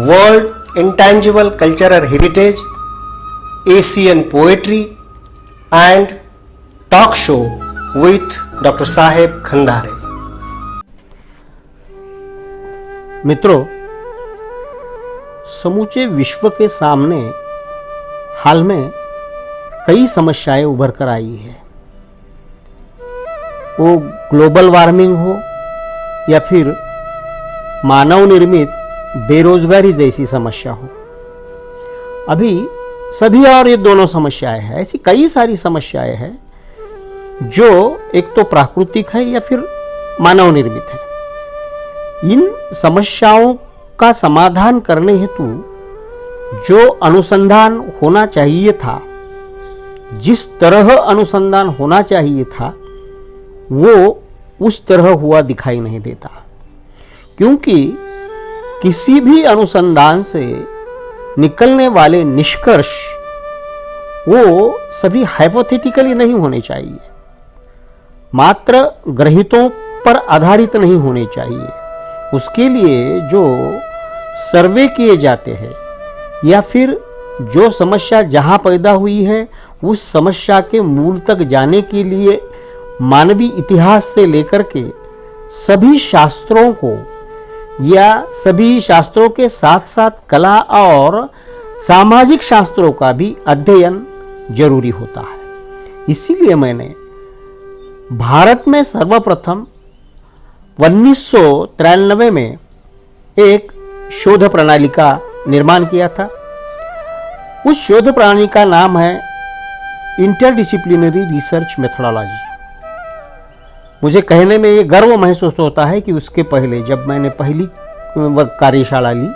World Intangible Cultural Heritage, Asian Poetry and Talk Show with Dr. साहेब खंदारे। मित्रों, समूचे विश्व के सामने हाल में कई समस्याएं उभर कर आई है। वो ग्लोबल वार्मिंग हो या फिर मानव निर्मित बेरोजगारी जैसी समस्या हो। अभी सभी और ये दोनों समस्याएं हैं। ऐसी कई सारी समस्याएं हैं जो एक तो प्राकृतिक है या फिर मानव निर्मित है। इन समस्याओं का समाधान करने हेतु जो अनुसंधान होना चाहिए था, जिस तरह अनुसंधान होना चाहिए था, वो उस तरह हुआ दिखाई नहीं देता। क्योंकि किसी भी अनुसंधान से निकलने वाले निष्कर्ष वो सभी हाइपोथेटिकली नहीं होने चाहिए, मात्र ग्रहितों पर आधारित नहीं होने चाहिए। उसके लिए जो सर्वे किए जाते हैं या फिर जो समस्या जहां पैदा हुई है उस समस्या के मूल तक जाने के लिए मानवीय इतिहास से लेकर के सभी शास्त्रों को या सभी शास्त्रों के साथ साथ कला और सामाजिक शास्त्रों का भी अध्ययन जरूरी होता है। इसीलिए मैंने भारत में सर्वप्रथम 1993 में एक शोध प्रणाली का निर्माण किया था। उस शोध प्रणाली का नाम है इंटरडिसिप्लिनरी रिसर्च मेथोडोलॉजी। मुझे कहने में ये गर्व महसूस होता है कि उसके पहले जब मैंने पहली कार्यशाला ली,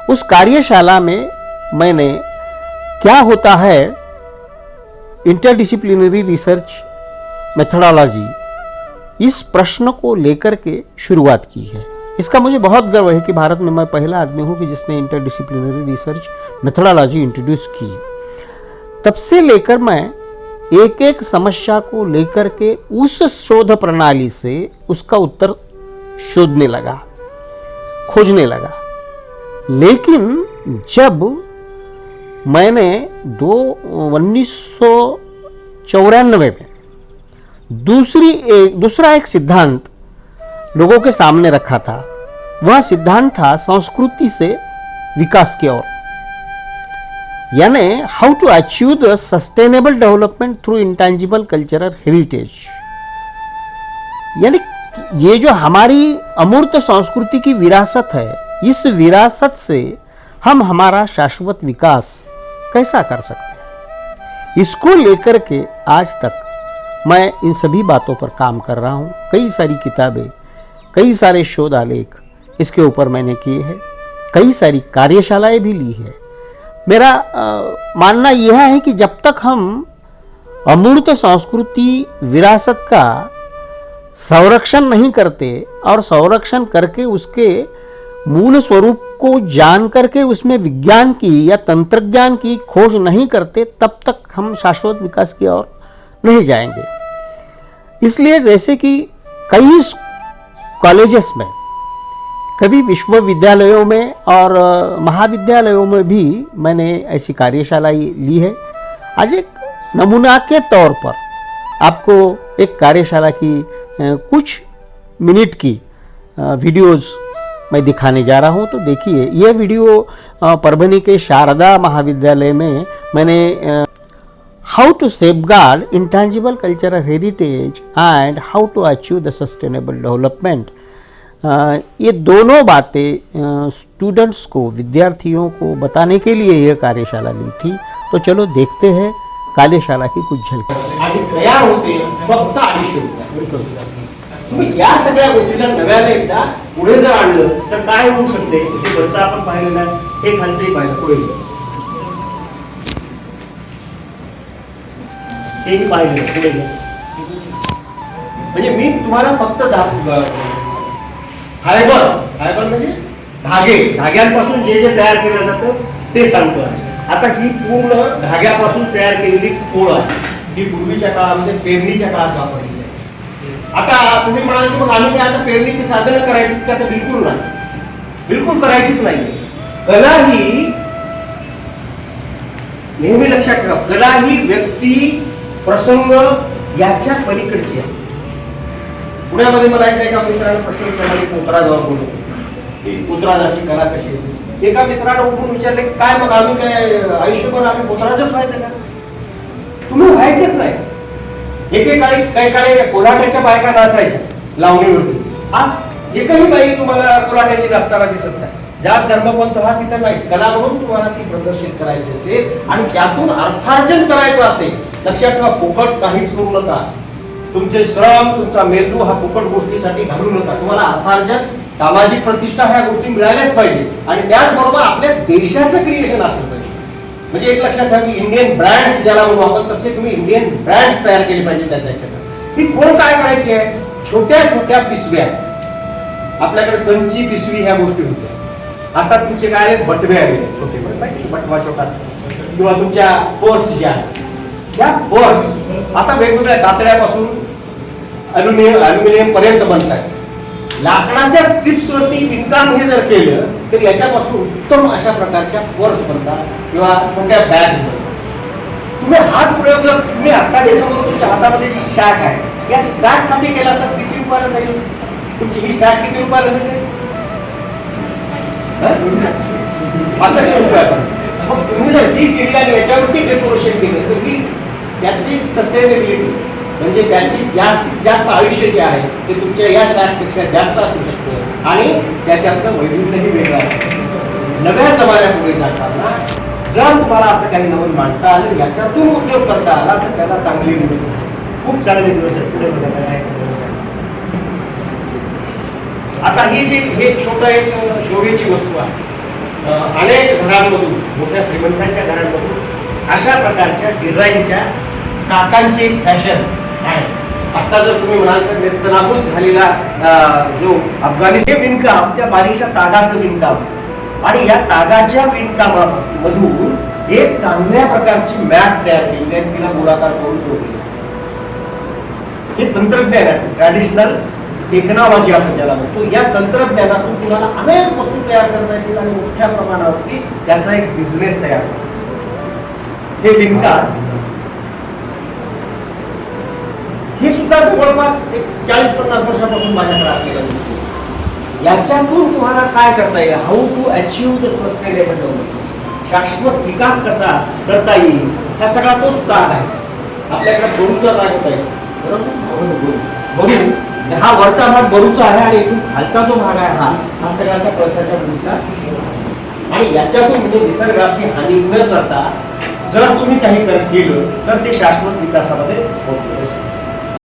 उस कार्यशाला में मैंने क्या होता है इंटरडिसिप्लिनरी रिसर्च मेथोडोलॉजी, इस प्रश्न को लेकर के शुरुआत की है। इसका मुझे बहुत गर्व है कि भारत में मैं पहला आदमी हूं कि जिसने इंटरडिसिप्लिनरी रिसर्च मेथोडोलॉजी इंट्रोड्यूस की। तब से लेकर मैं एक एक समस्या को लेकर के उस शोध प्रणाली से उसका उत्तर शोधने लगा, खोजने लगा। लेकिन जब मैंने 1994 में दूसरा एक सिद्धांत लोगों के सामने रखा था, वह सिद्धांत था संस्कृति से विकास की ओर, यानी how to achieve the sustainable development through intangible cultural heritage. यानी ये जो हमारी अमूर्त संस्कृति की विरासत है, इस विरासत से हम हमारा शाश्वत विकास कैसा कर सकते हैं, इसको लेकर के आज तक मैं इन सभी बातों पर काम कर रहा हूँ। कई सारी किताबें, कई सारे शोध आलेख इसके ऊपर मैंने किए हैं, कई सारी कार्यशालाएं भी ली है। मेरा मानना यह है कि जब तक हम अमूर्त संस्कृति विरासत का संरक्षण नहीं करते और संरक्षण करके उसके मूल स्वरूप को जान करके उसमें विज्ञान की या तंत्रज्ञान की खोज नहीं करते, तब तक हम शाश्वत विकास की ओर नहीं जाएंगे। इसलिए जैसे कि कई कॉलेजेस में, कभी विश्वविद्यालयों में और महाविद्यालयों में भी मैंने ऐसी कार्यशाला ली है। आज एक नमूना के तौर पर आपको एक कार्यशाला की कुछ मिनट की वीडियोस मैं दिखाने जा रहा हूं। तो देखिए, यह वीडियो परभनी के शारदा महाविद्यालय में मैंने how to safeguard intangible cultural heritage and how to achieve the sustainable development, ये दोनों बातें स्टूडेंट्स को, विद्यार्थियों को बताने के लिए यह कार्यशाला ली थी। तो चलो देखते हैं कार्यशाला की कुछ झलक। आधी तयार होते फक्त 250 रुपये। तुम्ही या सगळ्या गोष्टीला नव्याने एकदा पुढे जर आणलं तर काय होऊ शकते हे वरचं आपण पाहिलेलं आहे, हे खालचंही पाहिलं, पुढे हेही पाहिलं, पुढे म्हणजे मी तुम्हाला फक्त फायबर म्हणजे धाग्यांपासून जे जे तयार केलं जातं ते सांगतो आहे। आता ही पूर्ण धाग्यापासून तयार केलेली खोळ आहे, ही पूर्वीच्या काळामध्ये पेरणीच्या काळात वापरली जायची। आता तुम्ही म्हणाल की मग आम्ही आता पेरणीची साधनं करायची का? तर बिलकुल नाही, बिलकुल करायचीच नाही। कला ही नेहमी लक्षात ठेवा, कला ही व्यक्ती प्रसंग याच्या पलीकडची असते. पुण्यामध्ये मला एका मित्राने प्रश्न विचारला, कोत्राजावर बोलतो की कोत्राजाची कला कशी आहे. एका मित्राने उठून विचारले, काय मग आम्ही काय आयुष्यभर आम्ही कोत्राजच व्हायचं का? तुम्ही व्हायचेच नाही. एकेकाळी काही काळी कोल्हाट्याच्या बायका नाचायच्या लावणीवरती. आज एकही बाई तुम्हाला कोल्हाट्याची नाचताना दिसत नाही. जात धर्मपंथ हा तिचा नाहीच. कला म्हणून तुम्हाला ती प्रदर्शित करायची असेल आणि त्यातून अर्थार्जन करायचं असेल, लक्षात ठेवा, फुकट काहीच करू नका. तुमचे श्रम, तुमचा मेंदू हा फुकट गोष्टीसाठी घालू नका. तुम्हाला अर्थार्जन, सामाजिक प्रतिष्ठा ह्या गोष्टी मिळाल्याच पाहिजे आणि त्याचबरोबर आपल्या देशाचं क्रिएशन असलं पाहिजे. म्हणजे एक लक्षात ठेवा की इंडियन ब्रँड्स ज्याला म्हणू आपण, तसे तुम्ही इंडियन ब्रँड्स तयार केले पाहिजे. त्याच्यात ही कोण काय करायची आहे, छोट्या छोट्या पिशव्या. आपल्याकडे चंची पिशवी ह्या गोष्टी होत्या. आता तुमचे काय आहेत, बटवे आलेले छोटे, बटवा छोटा किंवा तुमच्या पर्स ज्या ह्या पर्स आता वेगवेगळ्या कातड्यापासून अल्युमिनियम पर्यंत बनतात. लाकडाच्या स्ट्रिप्स वरती विणकाम हे जर केलं तर याच्यापासून उत्तम अशा प्रकारच्या पर्स बनतात किंवा छोट्या बॅग्स बनतात. तुम्ही हाच प्रयोग जर तुम्ही आताच्या समोर तुमच्या हातामध्ये जी शॅक आहे, या शॅक साठी केला तर किती रुपयाला जाईल? तुमची ही शॅक किती रुपयाला मिळेल? 500 रुपयाचा. मग तुम्ही जर ही केली आणि याच्यावरती डेकोरेशन केलं तर ही त्याची सस्टेनेबिलिटी म्हणजे त्याची जास्तीत जास्त आयुष्य जे आहे ते तुमच्या या शॅकपेक्षा जास्त असू शकतं आणि त्याच्यातलं वैविध्यही वेगळं असतं. नव्या जमान्यापुढे जाताना जर तुम्हाला असं काही नवीन मांडता आलं, याच्यातून उपयोग करता आला तर त्याला चांगले दिवस आहेत, खूप चांगले दिवस आहेत. पुढे आता ही जी हे छोटं एक शोभेची वस्तू आहे, अनेक घरांमधून, मोठ्या श्रीमंतांच्या घरांमधून अशा प्रकारच्या डिझाईनच्या चाकांची एक फॅशन आहे. आता जर तुम्ही म्हणाल तर नेस्तनाबूत झालेला जो अफगाणिस्तान विणकाम, त्या बारीकशा तागाचं विणकाम आणि या तागाच्या विणकामामधून एक चांगल्या प्रकारची मॅट तयार केली आहे, तिला गोलाकार करून जोडली. हे तंत्रज्ञानाचं ट्रॅडिशनल टेक्नॉलॉजी आपण ज्याला म्हणतो, या तंत्रज्ञानातून तुम्हाला अनेक वस्तू तयार करता येतील आणि मोठ्या प्रमाणावरती त्याचा एक बिझनेस तयार होतो. हे विणकाम हे सुद्धा जवळपास 40-50 वर्षापासून माझ्याकडे असलेलं गोष्टी. याच्यातून तुम्हाला काय करता येईल, how to achieve the sustainable development, शाश्वत विकास कसा करता येईल, हा सगळा तोच भाग आहे. आपल्याकडे बरूचा भाग होता येईल, बरू हा वरचा भाग बरूचा आहे आणि इथून खालचा जो भाग आहे हा सगळा त्या कळसाच्या पुढचा. आणि याच्यातून म्हणजे निसर्गाची हानी न करता जर तुम्ही काही केलं तर ते शाश्वत विकासामध्ये होतं.